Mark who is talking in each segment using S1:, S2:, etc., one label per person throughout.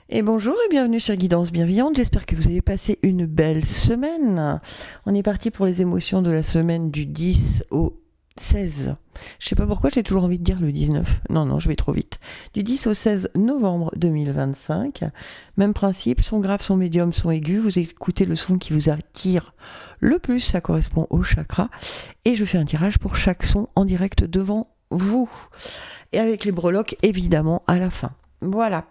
S1: Et bonjour et bienvenue sur Guidance Bienveillante. J'espère que vous avez passé une belle semaine. On est parti pour les émotions de la semaine du 10 au 16. Je sais pas pourquoi j'ai toujours envie de dire le 19. Non, je vais trop vite. Du 10 au 16 novembre 2025. Même principe, son grave, son médium, son aigu. Vous écoutez le son qui vous attire le plus. Ça correspond au chakra. Et je fais un tirage pour chaque son en direct devant vous. Et avec les breloques, évidemment, à la fin. Voilà.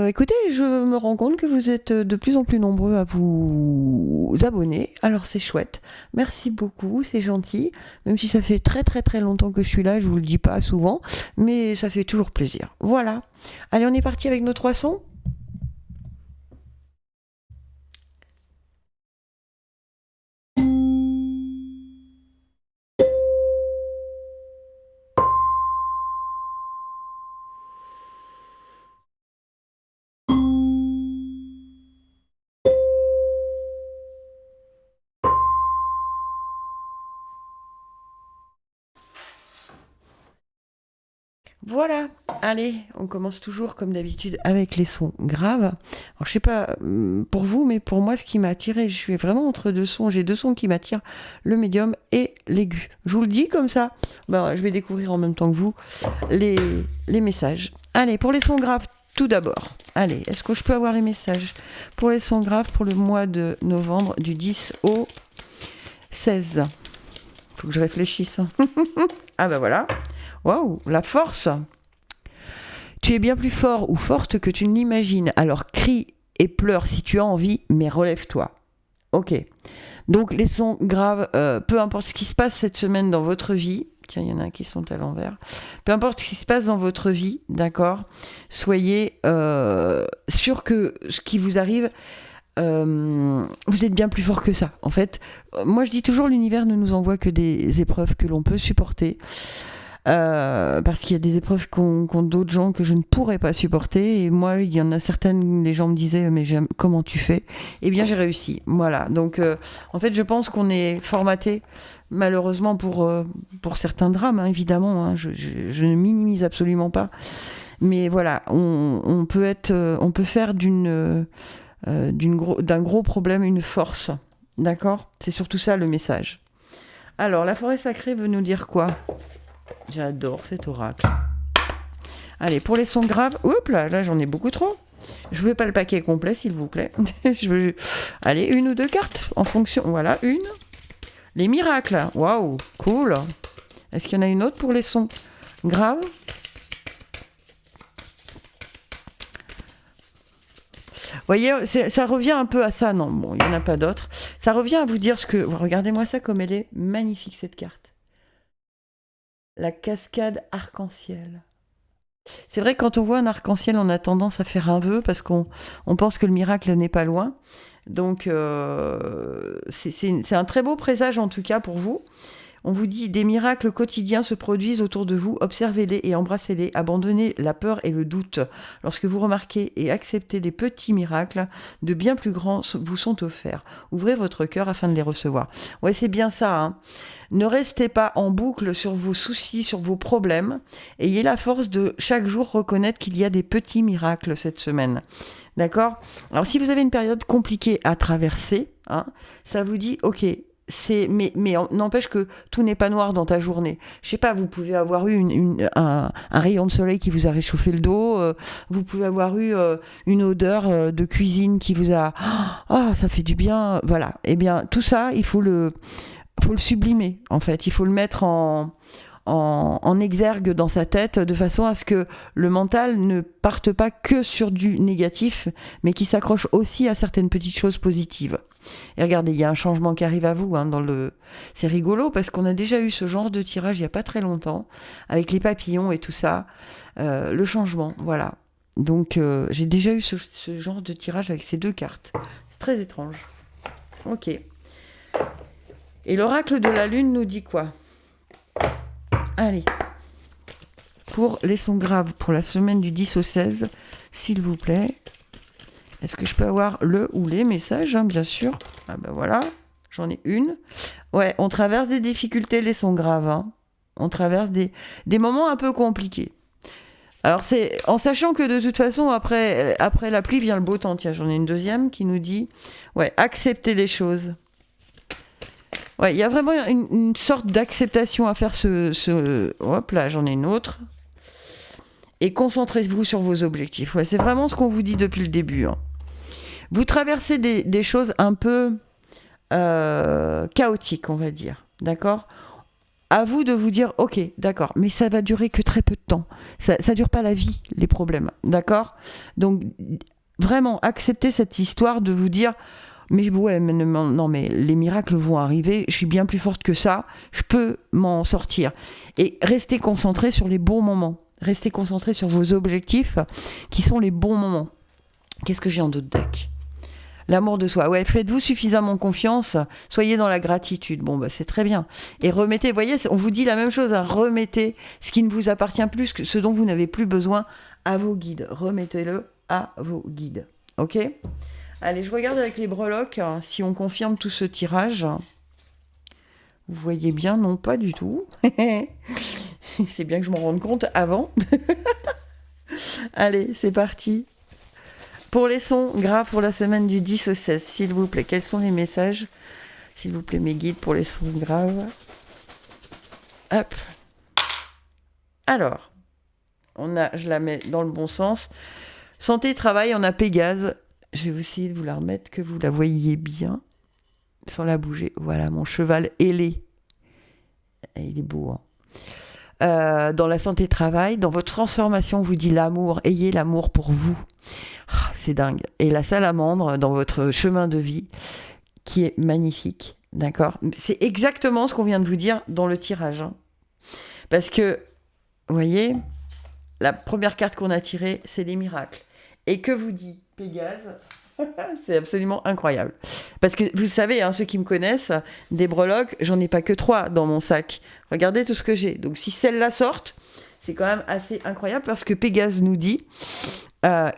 S1: Écoutez, je me rends compte que vous êtes de plus en plus nombreux à vous abonner, alors c'est chouette. Merci beaucoup, c'est gentil. Même si ça fait très très très longtemps que je suis là, je vous le dis pas souvent, mais ça fait toujours plaisir. Voilà. Allez, on est parti avec nos 3 sons. Voilà, allez, on commence toujours comme d'habitude avec les sons graves. Alors je sais pas pour vous, mais pour moi ce qui m'a attiré, je suis vraiment entre deux sons, j'ai deux sons qui m'attirent, le médium et l'aigu. Je vous le dis comme ça, je vais découvrir en même temps que vous les, les messages. Allez, pour les sons graves, tout d'abord. Allez, est-ce que je peux avoir les messages pour les sons graves pour le mois de novembre du 10 au 16? Faut que je réfléchisse. Ah bah voilà. Waouh, la force. Tu es bien plus fort ou forte que tu ne l'imagines. Alors crie et pleure si tu as envie, mais relève-toi. Ok. Donc les sons graves, peu importe ce qui se passe cette semaine dans votre vie. Tiens, il y en a qui sont à l'envers. Peu importe ce qui se passe dans votre vie, d'accord. Soyez sûr que ce qui vous arrive, vous êtes bien plus fort que ça. En fait, moi je dis toujours, l'univers ne nous envoie que des épreuves que l'on peut supporter. Parce qu'il y a des épreuves qu'ont d'autres gens que je ne pourrais pas supporter, et moi il y en a certaines, les gens me disaient mais comment tu fais? Eh bien j'ai réussi, voilà. Donc en fait je pense qu'on est formaté malheureusement pour certains drames, hein, évidemment, hein, je ne minimise absolument pas, mais voilà, on peut faire d'un gros problème une force, d'accord? C'est surtout ça le message. Alors la forêt sacrée veut nous dire quoi? J'adore cet oracle. Allez, pour les sons graves, hop là j'en ai beaucoup trop. Je veux pas le paquet complet, s'il vous plaît. Allez, une ou deux cartes en fonction. Voilà, une. Les miracles. Waouh, cool. Est-ce qu'il y en a une autre pour les sons graves? Vous voyez, ça revient un peu à ça. Non, bon, il n'y en a pas d'autres. Ça revient à vous dire ce que... Regardez-moi ça comme elle est magnifique, cette carte. La cascade arc-en-ciel. C'est vrai que quand on voit un arc-en-ciel, on a tendance à faire un vœu parce qu'on pense que le miracle n'est pas loin. Donc, c'est un très beau présage en tout cas pour vous. On vous dit, des miracles quotidiens se produisent autour de vous, observez-les et embrassez-les, abandonnez la peur et le doute. Lorsque vous remarquez et acceptez les petits miracles, de bien plus grands vous sont offerts. Ouvrez votre cœur afin de les recevoir. Ouais, c'est bien ça, hein. Ne restez pas en boucle sur vos soucis, sur vos problèmes. Ayez la force de chaque jour reconnaître qu'il y a des petits miracles cette semaine. D'accord? Alors si vous avez une période compliquée à traverser, hein, ça vous dit, ok, mais n'empêche que tout n'est pas noir dans ta journée. Je sais pas, vous pouvez avoir eu un rayon de soleil qui vous a réchauffé le dos, vous pouvez avoir eu une odeur de cuisine qui vous a... Ah, ça fait du bien, voilà. Eh bien, tout ça, il faut le sublimer, en fait. Il faut le mettre en exergue dans sa tête, de façon à ce que le mental ne parte pas que sur du négatif, mais qui s'accroche aussi à certaines petites choses positives. Et regardez, il y a un changement qui arrive à vous, hein, c'est rigolo parce qu'on a déjà eu ce genre de tirage il n'y a pas très longtemps, avec les papillons et tout ça, le changement, voilà. Donc j'ai déjà eu ce genre de tirage avec ces deux cartes. C'est très étrange. Ok. Et l'oracle de la lune nous dit quoi? Allez, pour les sons graves, pour la semaine du 10 au 16, s'il vous plaît. Est-ce que je peux avoir le ou les messages, hein, bien sûr. Ah ben voilà, j'en ai une. Ouais, on traverse des difficultés, les sons graves. Hein. On traverse des moments un peu compliqués. Alors, c'est en sachant que de toute façon, après la pluie vient le beau temps. Tiens, j'en ai une deuxième qui nous dit, ouais, accepter les choses. Ouais, il y a vraiment une sorte d'acceptation à faire Hop là, j'en ai une autre. Et concentrez-vous sur vos objectifs. Ouais, c'est vraiment ce qu'on vous dit depuis le début. Hein. Vous traversez des choses un peu chaotiques, on va dire. D'accord ? À vous de vous dire, ok, d'accord, mais ça va durer que très peu de temps. Ça dure pas la vie, les problèmes, d'accord ? Donc, vraiment, acceptez cette histoire de vous dire, mais ouais, non, mais les miracles vont arriver, je suis bien plus forte que ça, je peux m'en sortir. Et restez concentrés sur les bons moments. Restez concentrés sur vos objectifs, qui sont les bons moments. Qu'est-ce que j'ai en d'autres deck ? L'amour de soi. Ouais, faites-vous suffisamment confiance. Soyez dans la gratitude. Bon, bah, c'est très bien. Et remettez, vous voyez, on vous dit la même chose. Hein, remettez ce qui ne vous appartient plus, ce dont vous n'avez plus besoin, à vos guides. Remettez-le à vos guides. Ok ? Allez, je regarde avec les breloques si on confirme tout ce tirage. Vous voyez bien ? Non, pas du tout. C'est bien que je m'en rende compte avant. Allez, c'est parti. Pour les sons graves pour la semaine du 10 au 16, s'il vous plaît, quels sont les messages ? S'il vous plaît, mes guides pour les sons graves. Hop. Alors, je la mets dans le bon sens. Santé, travail, on a Pégase. Je vais essayer de vous la remettre, que vous la voyiez bien, sans la bouger. Voilà, mon cheval ailé. Il est beau, hein. Dans la santé travail, dans votre transformation, on vous dit l'amour, ayez l'amour pour vous. Oh, c'est dingue. Et la salamandre dans votre chemin de vie, qui est magnifique, d'accord ? C'est exactement ce qu'on vient de vous dire dans le tirage. Hein. Parce que, vous voyez, la première carte qu'on a tirée, c'est les miracles. Et que vous dit Pégase ? C'est absolument incroyable. Parce que vous savez, hein, ceux qui me connaissent, des breloques, j'en ai pas que 3 dans mon sac. Regardez tout ce que j'ai. Donc si celles-là sortent, c'est quand même assez incroyable parce que Pégase nous dit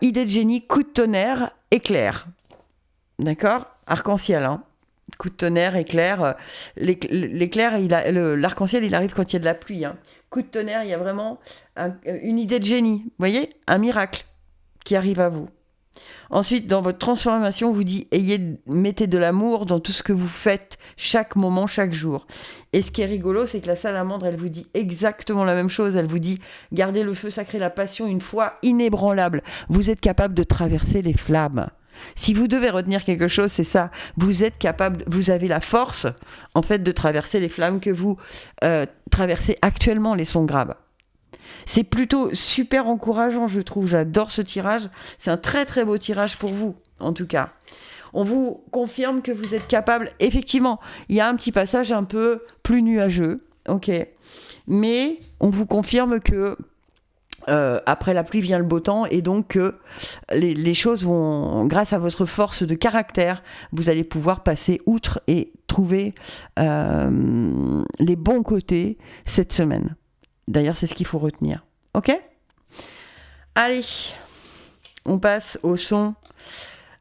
S1: idée de génie, coup de tonnerre, éclair. D'accord ? Arc-en-ciel, hein. Coup de tonnerre, éclair. L'éclair, l'arc-en-ciel, il arrive quand il y a de la pluie. Hein. Coup de tonnerre, il y a vraiment une idée de génie. Vous voyez ? Un miracle qui arrive à vous. Ensuite, dans votre transformation, on vous dit mettez de l'amour dans tout ce que vous faites, chaque moment, chaque jour. Et ce qui est rigolo, c'est que la salamandre, elle vous dit exactement la même chose. Elle vous dit gardez le feu sacré, la passion, une foi inébranlable. Vous êtes capable de traverser les flammes. Si vous devez retenir quelque chose, c'est ça. Vous êtes capable, vous avez la force, en fait, de traverser les flammes que vous traversez actuellement, les sons graves. C'est plutôt super encourageant, je trouve. J'adore ce tirage. C'est un très très beau tirage pour vous, en tout cas. On vous confirme que vous êtes capable. Effectivement, il y a un petit passage un peu plus nuageux, ok. Mais on vous confirme que après la pluie vient le beau temps et donc que les choses vont, grâce à votre force de caractère, vous allez pouvoir passer outre et trouver les bons côtés cette semaine. D'ailleurs, c'est ce qu'il faut retenir. Ok ? Allez, on passe au son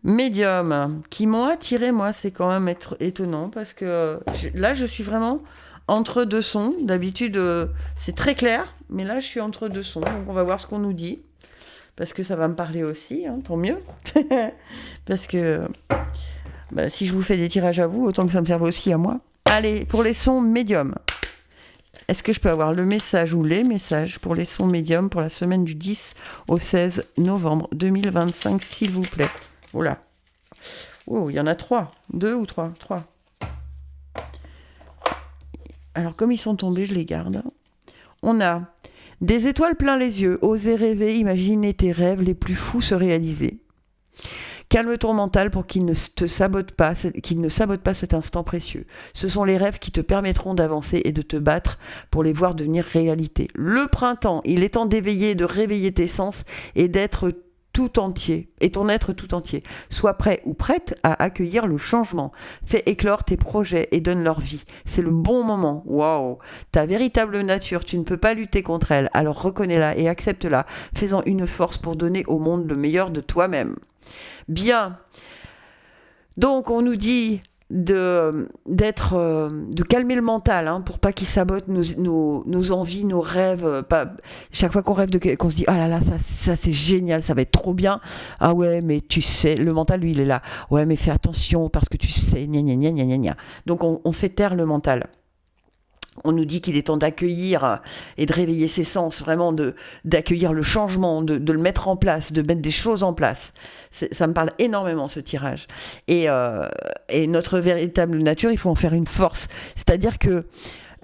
S1: médium qui m'ont attiré, moi. C'est quand même étonnant parce que là, je suis vraiment entre deux sons. D'habitude, c'est très clair, mais là, je suis entre deux sons. Donc, on va voir ce qu'on nous dit parce que ça va me parler aussi, hein, tant mieux. Parce que si je vous fais des tirages à vous, autant que ça me serve aussi à moi. Allez, pour les sons médiums. Est-ce que je peux avoir le message ou les messages pour les sons médiums pour la semaine du 10 au 16 novembre 2025, s'il vous plaît ? Oh là. Oh, il y en a 3. 2 ou 3 ? 3. Alors, comme ils sont tombés, je les garde. On a des étoiles plein les yeux. Osez rêver, imaginer tes rêves les plus fous se réaliser. Calme ton mental pour qu'il ne sabote pas cet instant précieux. Ce sont les rêves qui te permettront d'avancer et de te battre pour les voir devenir réalité. Le printemps, il est temps d'éveiller, de réveiller tes sens et d'être tout entier, et ton être tout entier. Sois prêt ou prête à accueillir le changement. Fais éclore tes projets et donne leur vie. C'est le bon moment. Waouh! Ta véritable nature, tu ne peux pas lutter contre elle. Alors reconnais-la et accepte-la. Fais-en une force pour donner au monde le meilleur de toi-même. Bien. Donc, on nous dit de calmer le mental, hein, pour pas qu'il sabote nos envies, nos rêves. Pas, chaque fois qu'on rêve qu'on se dit ah là là, ça c'est génial, ça va être trop bien. Ah ouais, mais tu sais, le mental lui il est là. Ouais, mais fais attention parce que tu sais, gna gna gna gna gna gna. Donc on fait taire le mental. On nous dit qu'il est temps d'accueillir et de réveiller ses sens, vraiment d'accueillir le changement, de le mettre en place, de mettre des choses en place. Ça me parle énormément, ce tirage. Et notre véritable nature, il faut en faire une force. C'est-à-dire que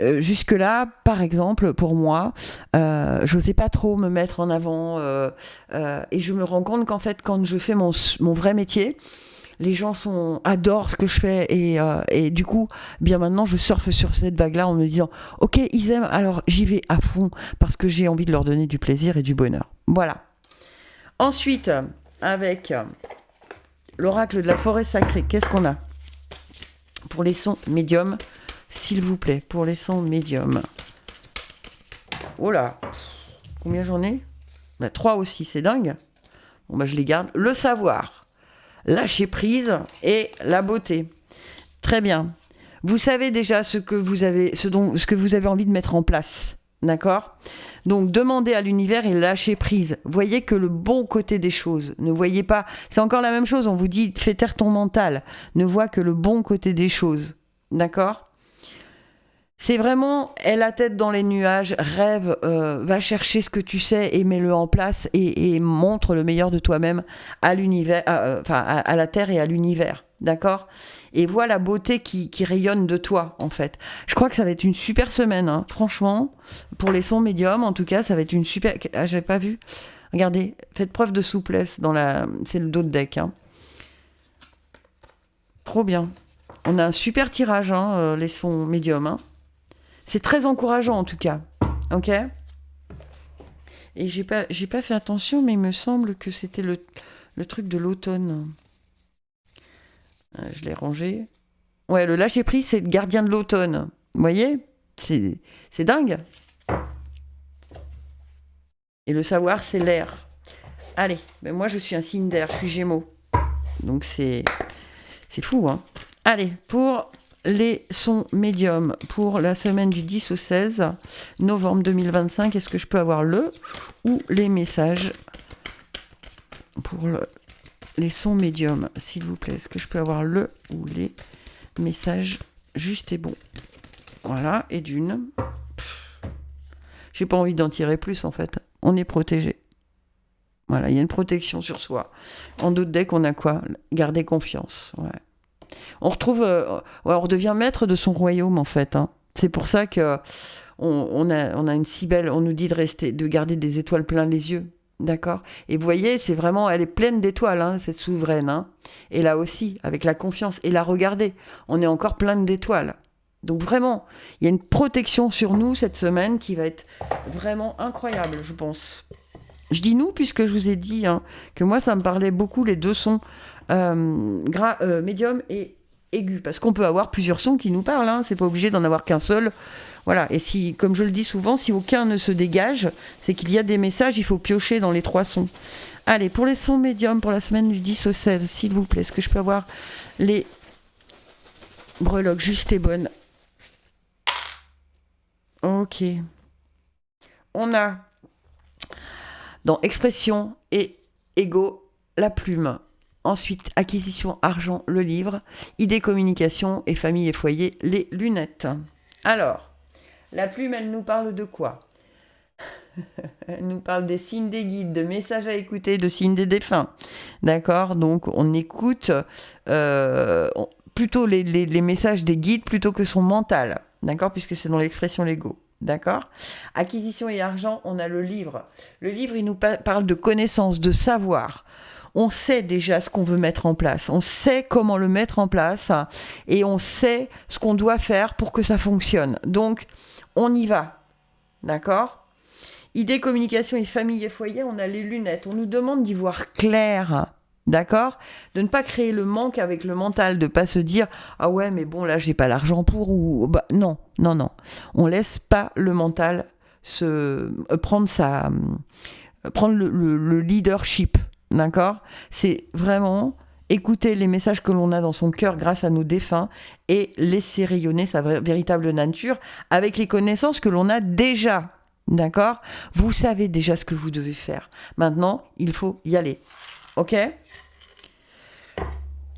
S1: jusque-là, par exemple, pour moi, j'osais pas trop me mettre en avant. Et je me rends compte qu'en fait, quand je fais mon vrai métier, les gens adorent ce que je fais et du coup, bien maintenant, je surfe sur cette vague-là en me disant ok, ils aiment, alors j'y vais à fond parce que j'ai envie de leur donner du plaisir et du bonheur. Voilà. Ensuite, avec l'oracle de la forêt sacrée, qu'est-ce qu'on a pour les sons médiums, s'il vous plaît, pour les sons médiums. Oh là, combien j'en ai ? 3 aussi, c'est dingue. Bon bah je les garde. Le savoir. Lâcher prise et la beauté. Très bien. Vous savez déjà ce que vous avez envie de mettre en place. D'accord ? Donc, demandez à l'univers et lâchez prise. Voyez que le bon côté des choses. Ne voyez pas... C'est encore la même chose. On vous dit, fais taire ton mental. Ne vois que le bon côté des choses. D'accord ? C'est vraiment, aie la tête dans les nuages, rêve, va chercher ce que tu sais et mets-le en place et montre le meilleur de toi-même à l'univers, à la Terre et à l'univers, d'accord ? Et vois la beauté qui rayonne de toi, en fait. Je crois que ça va être une super semaine, hein. Franchement, pour les sons médiums, en tout cas, ça va être une super... Ah, j'avais pas vu. Regardez, faites preuve de souplesse c'est le dos de deck, hein. Trop bien. On a un super tirage, hein, les sons médiums, hein. C'est très encourageant en tout cas, ok ? Et j'ai pas fait attention, mais il me semble que c'était le truc de l'automne. Je l'ai rangé. Ouais, le lâcher prise, c'est le gardien de l'automne. Vous voyez ? C'est dingue. Et le savoir, c'est l'air. Allez, ben moi je suis un signe d'air, je suis Gémeaux. Donc c'est fou, hein ? Allez, pour les sons médiums pour la semaine du 10 au 16 novembre 2025, est-ce que je peux avoir le ou les messages pour les sons médiums, s'il vous plaît? Est-ce que je peux avoir le ou les messages juste et bon? Voilà, et d'une. J'ai pas envie d'en tirer plus en fait. On est protégé. Voilà, il y a une protection sur soi. En d'autres decks, on a quoi? Garder confiance. Ouais. On retrouve, on redevient maître de son royaume en fait, hein. C'est pour ça que on a une si belle, on nous dit de garder des étoiles plein les yeux, d'accord ? Et vous voyez, c'est vraiment, elle est pleine d'étoiles, hein, cette souveraine, hein. Et là aussi, avec la confiance, et là, regardez, on est encore plein d'étoiles. Donc vraiment, il y a une protection sur nous cette semaine qui va être vraiment incroyable, je pense. Je dis nous puisque je vous ai dit, hein, que moi, ça me parlait beaucoup les deux sons. Médium et aigu, parce qu'on peut avoir plusieurs sons qui nous parlent, hein, c'est pas obligé d'en avoir qu'un seul, voilà. Et si, comme je le dis souvent, si aucun ne se dégage, c'est qu'il y a des messages, il faut piocher dans les 3 sons. Allez, pour les sons médiums pour la semaine du 10 au 16, s'il vous plaît, est-ce que je peux avoir les breloques justes et bonnes? Ok, on a dans expression et ego la plume. Ensuite, acquisition, argent, le livre, idée, communication et famille et foyer, les lunettes. Alors, la plume, elle nous parle de quoi ? Elle nous parle des signes des guides, de messages à écouter, de signes des défunts. D'accord ? Donc, on écoute plutôt les messages des guides plutôt que son mental. D'accord ? Puisque c'est dans l'expression l'ego. D'accord ? Acquisition et argent, on a le livre. Le livre, il nous parle de connaissances, de savoir. On sait déjà ce qu'on veut mettre en place, on sait comment le mettre en place et on sait ce qu'on doit faire pour que ça fonctionne. Donc, on y va, d'accord ? Idée, communication et famille et foyer, on a les lunettes. On nous demande d'y voir clair, d'accord ? De ne pas créer le manque avec le mental, de ne pas se dire « Ah ouais, mais bon, là, j'ai pas l'argent pour... » ou bah, non. On laisse pas le mental prendre le leadership. D'accord ? C'est vraiment écouter les messages que l'on a dans son cœur grâce à nos défunts et laisser rayonner sa véritable nature avec les connaissances que l'on a déjà. D'accord ? Vous savez déjà ce que vous devez faire. Maintenant, il faut y aller. Ok ?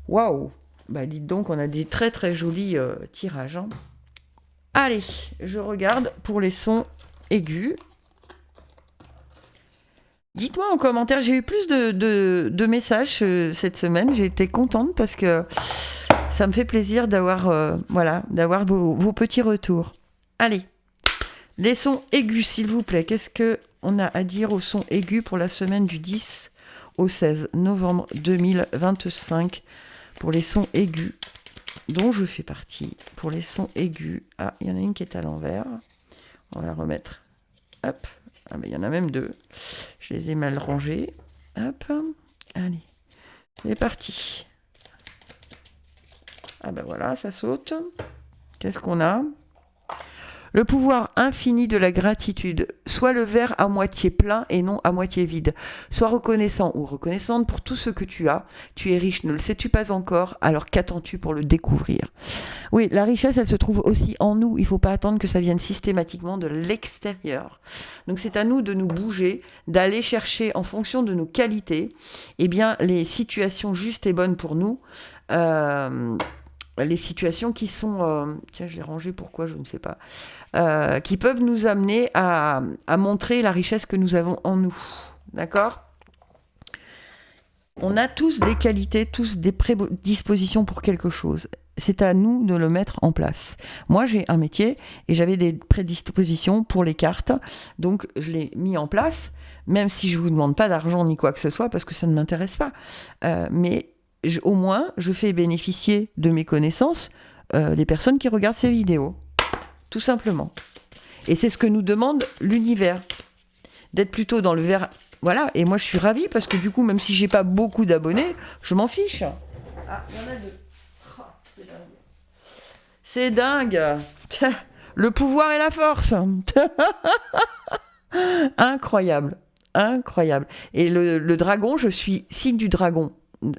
S1: Waouh ! Bah dites donc, on a des très très jolis tirages. Hein. Allez, je regarde pour les sons aigus. Dites-moi en commentaire, j'ai eu plus de messages cette semaine. J'ai été contente parce que ça me fait plaisir d'avoir vos petits retours. Allez, les sons aigus, s'il vous plaît. Qu'est-ce qu'on a à dire aux sons aigus pour la semaine du 10 au 16 novembre 2025 pour les sons aigus dont je fais partie. Pour les sons aigus, il y en a une qui est à l'envers. On va la remettre. Hop. Ah ben, il y en a même deux. Je les ai mal rangés. Hop. Allez. C'est parti. Ah ben voilà, ça saute. Qu'est-ce qu'on a ? Le pouvoir infini de la gratitude. Sois le verre à moitié plein et non à moitié vide. Sois reconnaissant ou reconnaissante pour tout ce que tu as. Tu es riche, ne le sais-tu pas encore ? Alors qu'attends-tu pour le découvrir ? Oui, la richesse, elle se trouve aussi en nous. Il ne faut pas attendre que ça vienne systématiquement de l'extérieur. Donc c'est à nous de nous bouger, d'aller chercher en fonction de nos qualités, les situations justes et bonnes pour nous. Les situations qui sont... tiens, je l'ai rangé, pourquoi, je ne sais pas. Qui peuvent nous amener à montrer la richesse que nous avons en nous. D'accord ? On a tous des qualités, tous des prédispositions pour quelque chose. C'est à nous de le mettre en place. Moi, j'ai un métier et j'avais des prédispositions pour les cartes. Donc, je l'ai mis en place, même si je ne vous demande pas d'argent ni quoi que ce soit, parce que ça ne m'intéresse pas. Mais au moins, je fais bénéficier de mes connaissances les personnes qui regardent ces vidéos. Tout simplement. Et c'est ce que nous demande l'univers. D'être plutôt dans le verre. Voilà, et moi je suis ravie parce que du coup, même si j'ai pas beaucoup d'abonnés, je m'en fiche. Ah, il y en a deux. Oh, c'est dingue. C'est dingue. Le pouvoir et la force. Incroyable. Incroyable. Et le dragon, je suis signe du dragon.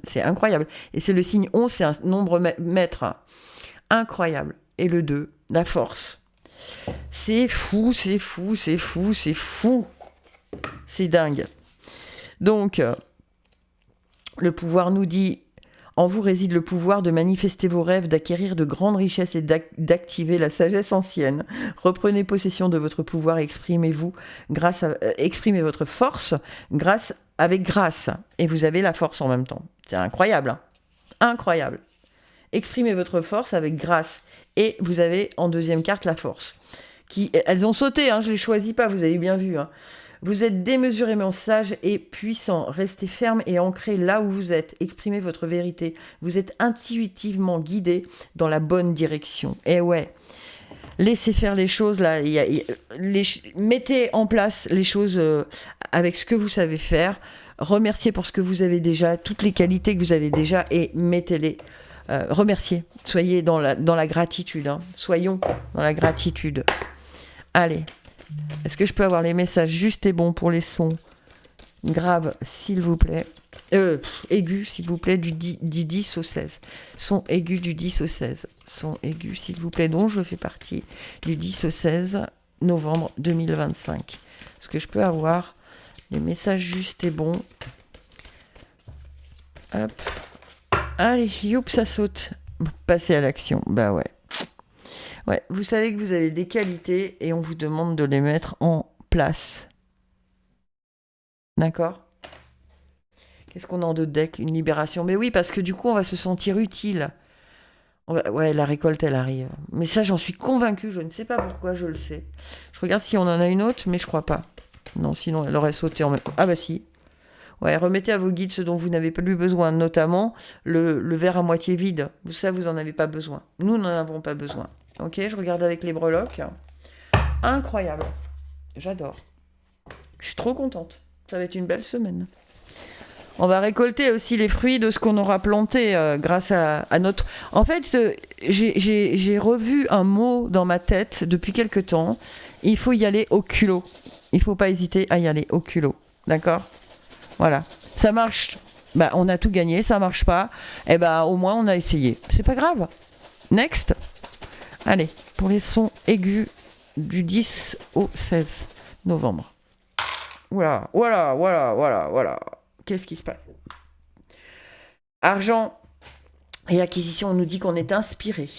S1: C'est incroyable. Et c'est le signe 11, c'est un nombre maître. Incroyable. Et le 2, la force. C'est fou, c'est fou, c'est fou, c'est fou. C'est dingue. Donc, le pouvoir nous dit, en vous réside le pouvoir de manifester vos rêves, d'acquérir de grandes richesses et d'activer la sagesse ancienne. Reprenez possession de votre pouvoir et exprimez votre force avec grâce. Et vous avez la force en même temps. C'est incroyable. Hein, incroyable. Exprimez votre force avec grâce. Et vous avez en deuxième carte la force. Elles ont sauté, hein, je ne les choisis pas, vous avez bien vu. Hein. Vous êtes démesurément sage et puissant. Restez ferme et ancré là où vous êtes. Exprimez votre vérité. Vous êtes intuitivement guidé dans la bonne direction. Et ouais, laissez faire les choses là. Mettez en place les choses avec ce que vous savez faire. Remerciez pour ce que vous avez déjà, toutes les qualités que vous avez déjà et mettez-les. Remerciez. Soyez dans la gratitude. Hein. Soyons dans la gratitude. Allez. Est-ce que je peux avoir les messages justes et bons pour les sons graves, s'il vous plaît aigus, s'il vous plaît, du 10 au 16. Son aigu du 10 au 16. Son aigu, s'il vous plaît, dont je fais partie, du 10 au 16 novembre 2025. Est-ce que je peux avoir les messages justes et bons ? Hop. Allez, youp, ça saute. Passez à l'action. Bah ouais. Ouais, vous savez que vous avez des qualités et on vous demande de les mettre en place. D'accord ? Qu'est-ce qu'on a en deux decks ? Une libération. Mais oui, parce que du coup, on va se sentir utile. Ouais, la récolte, elle arrive. Mais ça, j'en suis convaincue. Je ne sais pas pourquoi, je le sais. Je regarde si on en a une autre, mais je crois pas. Non, sinon, elle aurait sauté en même temps. Ah bah si. Ouais, remettez à vos guides ce dont vous n'avez plus besoin, notamment le verre à moitié vide. Ça, vous n'en avez pas besoin. Nous n'en avons pas besoin. Ok, je regarde avec les breloques. Incroyable. J'adore. Je suis trop contente. Ça va être une belle semaine. On va récolter aussi les fruits de ce qu'on aura planté grâce à notre... En fait, j'ai revu un mot dans ma tête depuis quelque temps. Il faut y aller au culot. Il ne faut pas hésiter à y aller au culot. D'accord ? Voilà. Ça marche Bah, on a tout gagné, ça marche pas. Eh ben, au moins, on a essayé. C'est pas grave. Next. Allez, pour les sons aigus du 10 au 16 novembre. Voilà. Qu'est-ce qui se passe? Argent et acquisition, on nous dit qu'on est inspiré.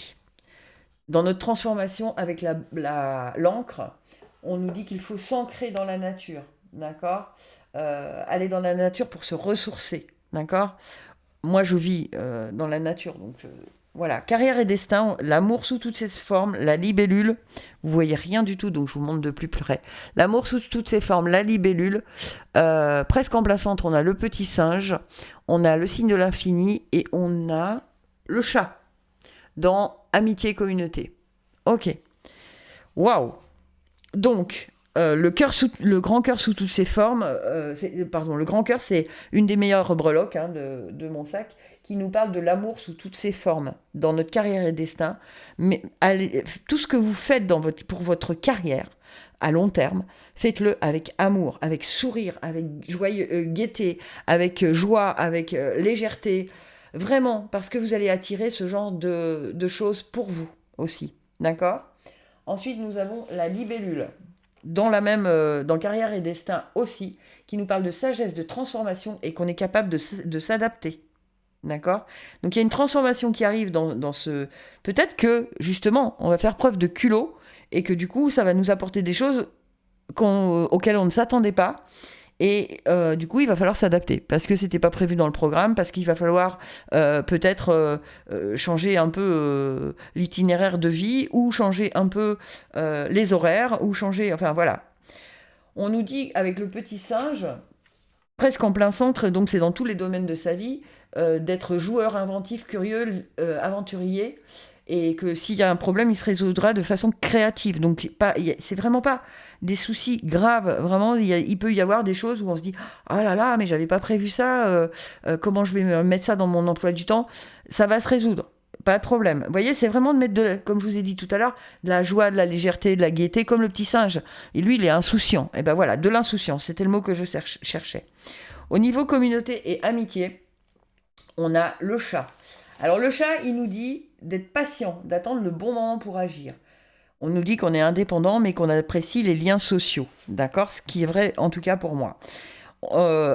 S1: Dans notre transformation avec l'encre, on nous dit qu'il faut s'ancrer dans la nature. D'accord? Aller dans la nature pour se ressourcer. D'accord? Moi, je vis dans la nature, donc voilà. Carrière et destin, l'amour sous toutes ses formes, la libellule. Vous voyez rien du tout, donc je vous montre de plus près. L'amour sous toutes ses formes, la libellule. Presque en plein centre, on a le petit singe, on a le signe de l'infini et on a le chat dans amitié et communauté. Ok. Waouh. Donc, le grand cœur sous toutes ses formes, le grand cœur, c'est une des meilleures breloques de mon sac, qui nous parle de l'amour sous toutes ses formes, dans notre carrière et destin. Mais tout ce que vous faites pour votre carrière, à long terme, faites-le avec amour, avec sourire, avec gaieté, avec joie, avec légèreté. Vraiment, parce que vous allez attirer ce genre de choses pour vous aussi. D'accord ? Ensuite, nous avons la libellule. Dans Carrière et Destin aussi, qui nous parle de sagesse, de transformation et qu'on est capable de s'adapter. D'accord ? Donc il y a une transformation qui arrive dans ce... Peut-être que, justement, on va faire preuve de culot et que du coup, ça va nous apporter des choses auxquelles on ne s'attendait pas. Et du coup, il va falloir s'adapter parce que c'était pas prévu dans le programme, parce qu'il va falloir peut-être changer un peu l'itinéraire de vie ou changer un peu les horaires ou changer... Enfin, voilà. On nous dit, avec le petit singe, presque en plein centre, donc c'est dans tous les domaines de sa vie, d'être joueur, inventif, curieux, aventurier, et que s'il y a un problème, il se résoudra de façon créative. Donc, c'est vraiment pas des soucis graves. Vraiment, il peut y avoir des choses où on se dit « Ah là là, mais j'avais pas prévu ça, comment je vais me mettre ça dans mon emploi du temps ?» Ça va se résoudre. Pas de problème. Vous voyez, c'est vraiment de mettre, comme je vous ai dit tout à l'heure, de la joie, de la légèreté, de la gaieté, comme le petit singe. Et lui, il est insouciant. Et ben voilà, de l'insouciance, c'était le mot que je cherchais. Au niveau communauté et amitié, on a le chat. Alors le chat, il nous dit d'être patient, d'attendre le bon moment pour agir. On nous dit qu'on est indépendant, mais qu'on apprécie les liens sociaux. D'accord ? Ce qui est vrai, en tout cas pour moi.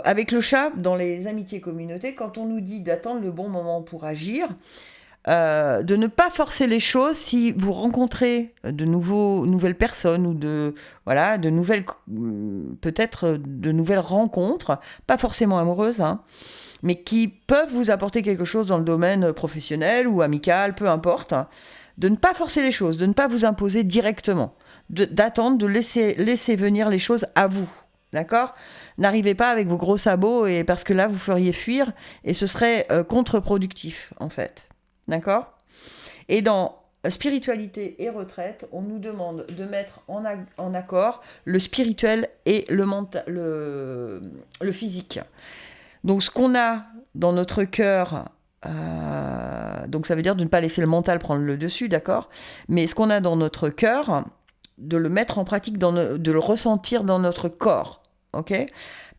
S1: Avec le chat, dans les amitiés communautés, quand on nous dit d'attendre le bon moment pour agir, de ne pas forcer les choses si vous rencontrez nouvelles personnes ou peut-être de nouvelles rencontres, pas forcément amoureuses, mais qui peuvent vous apporter quelque chose dans le domaine professionnel ou amical, peu importe, de ne pas forcer les choses, de ne pas vous imposer directement, d'attendre, de laisser venir les choses à vous. D'accord ? N'arrivez pas avec vos gros sabots, parce que là, vous feriez fuir, et ce serait contre-productif, en fait. D'accord ? Et dans spiritualité et retraite, on nous demande de mettre en accord le spirituel et le physique. Donc, ce qu'on a dans notre cœur, donc ça veut dire de ne pas laisser le mental prendre le dessus, d'accord ? Mais ce qu'on a dans notre cœur, de le mettre en pratique, de le ressentir dans notre corps, ok ?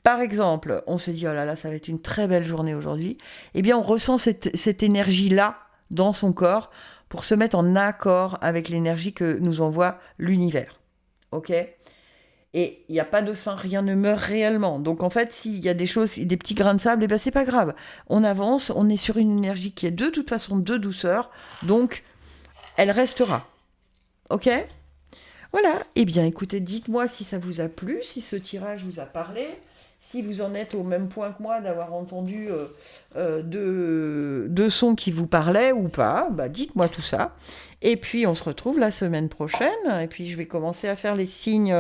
S1: Par exemple, on se dit « Oh là là, ça va être une très belle journée aujourd'hui », eh bien, on ressent cette énergie-là dans son corps pour se mettre en accord avec l'énergie que nous envoie l'univers, ok ? Et il n'y a pas de fin, rien ne meurt réellement. Donc en fait, s'il y a des choses, des petits grains de sable, eh ben c'est pas grave. On avance, on est sur une énergie qui est de toute façon de douceur, donc elle restera. Ok ? Voilà. Eh bien écoutez, dites-moi si ça vous a plu, si ce tirage vous a parlé, si vous en êtes au même point que moi d'avoir entendu deux sons qui vous parlaient ou pas, bah dites-moi tout ça. Et puis on se retrouve la semaine prochaine. Et puis je vais commencer à faire les signes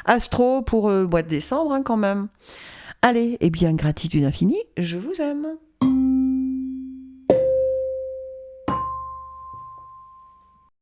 S1: astro pour mois de décembre quand même. Allez, eh bien gratitude infinie, je vous aime.